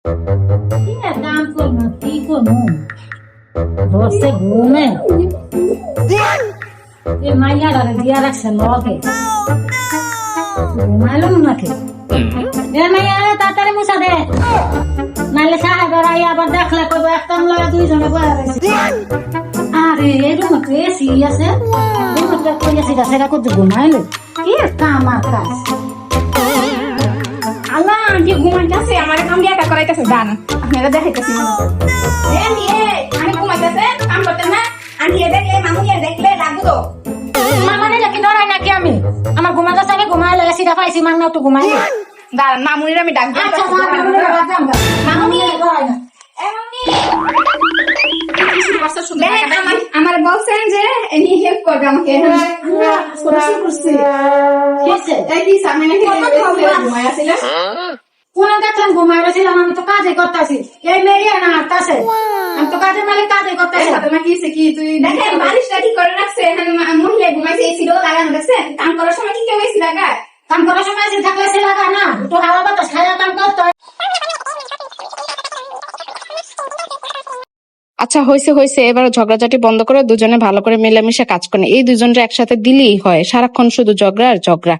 কি আর কাম করবো, কি করবো? ধরছে ঘুমে এ মাইয়ারা দিয়া রাখছে লগে, ঘুমাইলাম নাকি? এ মাইয়া তাড়াতাড়ি মুছা দে, নাইলে সাহেবের আইয়া আবার দেখলে কইবো একদম লগে দুইজনে বয়া রয়েছে। আরে এই রুমে তো এসি আছে, রুমে কই এসি আছে, এটা করতে ঘুমাইলে কি কাম আর কাজ। আল্লাহ আন্টি ঘুমাইতেছে, আমার কাম দিয়ে একা করাইতেছে, জান আপনারা দেখাইতেছি আন্টি আমি ঘুমাইতেছে কাম করতেন না, আন্টি দেখলে মামু দেখলে লাগবো তো। মানে নাকি ধরাই নাকি আমি আমার ঘুমাইতেছে, আমি ঘুমাইলে এসিটা পাইছি মান না, তো ঘুমাইলে দাঁড়ান মামুনির আমি ডাক আচ্ছা মামুনি ধরাই না। আমার বলছেন যে এনি হেল্প করবে আমাকে, কোন দেখলাম ঘুমাই রয়েছিলাম, আমি তো কাজে করতেছি, এই মেয়ে না হাঁটতেছে, আমি তো কাজের মালিক কাজে করতেছি। কি তুই দেখেন বালিশটা ঠিক করে রাখছে, মহিলা ঘুমাইছে, এসি লাগানো দেখছেন, কাম করার সময় কি কেউ এসি লাগায়? কাম করার সময় এসে থাকলে সে লাগা না, একটু হাওয়া বাতাস খাইয়া কাম করতে হয়। আচ্ছা হয়েছে হয়েছে, এবার ঝগড়াঝাটি বন্ধ করে দুজনে ভালো করে মিলেমিশে কাজ করেন। এই দুজনটা একসাথে দিলেই হয়, সারাক্ষণ শুধু ঝগড়া আর ঝগড়া।